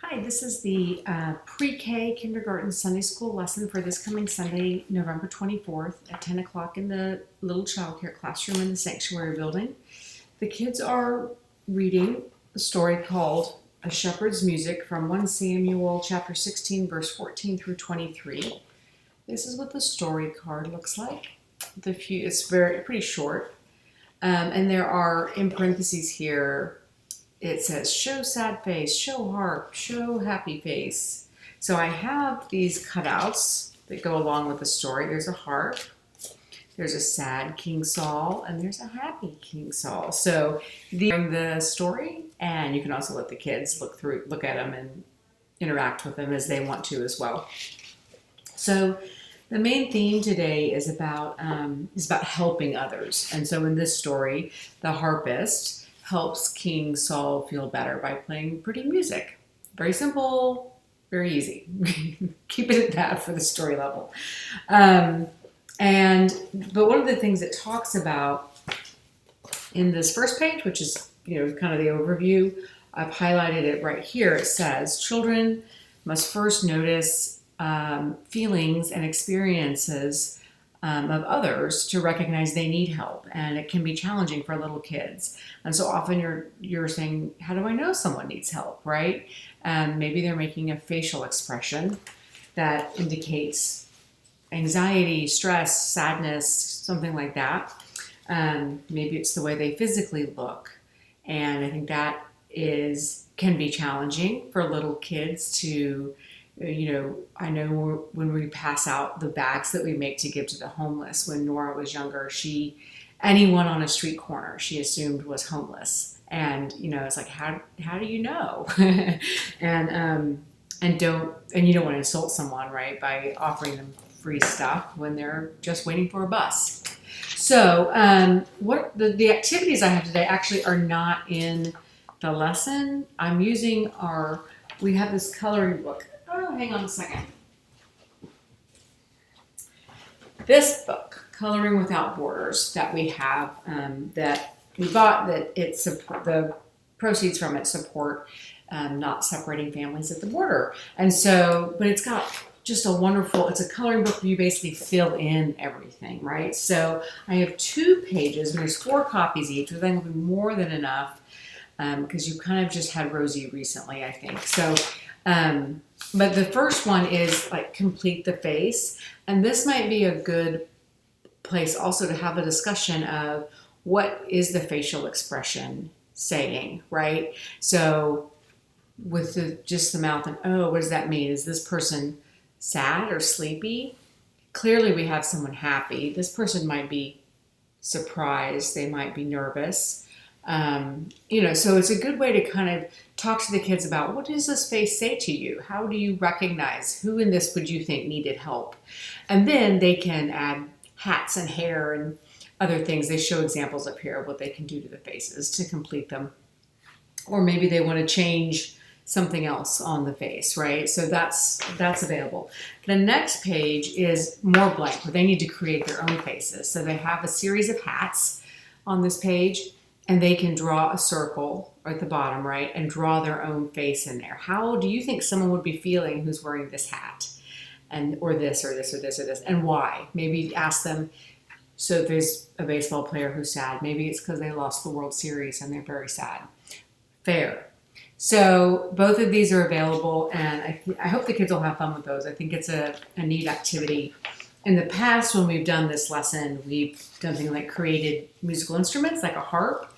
Hi, this is the pre-K kindergarten Sunday school lesson for this coming Sunday, November 24th at 10 o'clock in the little child care classroom in the sanctuary building. The kids are reading a story called A Shepherd's Music from 1 Samuel chapter 16, verse 14 through 23. This is what the story card looks like. It's pretty short. And there are, in parentheses here, it says show sad face, show harp, show happy face. So I have these cutouts that go along with the story. There's a harp, there's a sad King Saul, and there's a happy King Saul. So the story, and you can also let the kids look at them and interact with them as they want to as well. So the main theme today is about helping others. And so in this story, the harpist helps King Saul feel better by playing pretty music. Very simple, very easy. Keep it at that for the story level. But one of the things it talks about in this first page, which is kind of the overview, I've highlighted it right here. It says children must first notice feelings and experiences of others to recognize they need help, and it can be challenging for little kids. And so often you're saying, how do I know someone needs help, right? Maybe they're making a facial expression that indicates anxiety, stress, sadness, something like that. Maybe it's the way they physically look, and I think that can be challenging for little kids to. I know when we pass out the bags that we make to give to the homeless, when Nora was younger, anyone on a street corner, she assumed was homeless. And, it's like, how do you know? and you don't want to insult someone, right, by offering them free stuff when they're just waiting for a bus. So what the activities I have today actually are not in the lesson. We have this coloring book. Oh, hang on a second. This book, Coloring Without Borders, that we have, that we bought, the proceeds from it support not separating families at the border. And so, but it's got just it's a coloring book where you basically fill in everything, right? So I have 2 pages, and there's 4 copies each, which I think will be more than enough because you kind of just had Rosie recently, I think. So, but the first one is like complete the face. And this might be a good place also to have a discussion of what is the facial expression saying, right? So with just the mouth and, oh, what does that mean? Is this person sad or sleepy? Clearly we have someone happy. This person might be surprised. They might be nervous. So it's a good way to kind of talk to the kids about what does this face say to you? How do you recognize who in this would you think needed help? And then they can add hats and hair and other things. They show examples up here of what they can do to the faces to complete them. Or maybe they want to change something else on the face, right? So that's available. The next page is more blank, where they need to create their own faces. So they have a series of hats on this page, and they can draw a circle at the bottom, right, and draw their own face in there. How do you think someone would be feeling who's wearing this hat, or this, or this, or this, or this, and why? Maybe ask them, so if there's a baseball player who's sad, maybe it's because they lost the World Series and they're very sad. Fair. So both of these are available, and I hope the kids will have fun with those. I think it's a neat activity. In the past, when we've done this lesson, we've done things like created musical instruments, like a harp.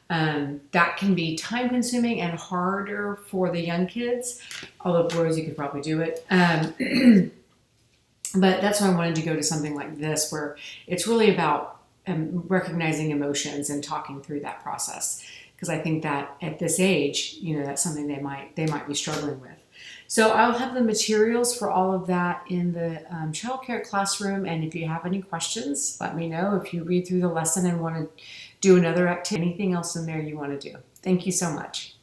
That can be time consuming and harder for the young kids, although Rosie could probably do it. But that's why I wanted to go to something like this, where it's really about recognizing emotions and talking through that process. Because I think that at this age, that's something they might be struggling with. So I'll have the materials for all of that in the child care classroom. And if you have any questions, let me know. If you read through the lesson and want to do another activity, anything else in there you want to do. Thank you so much.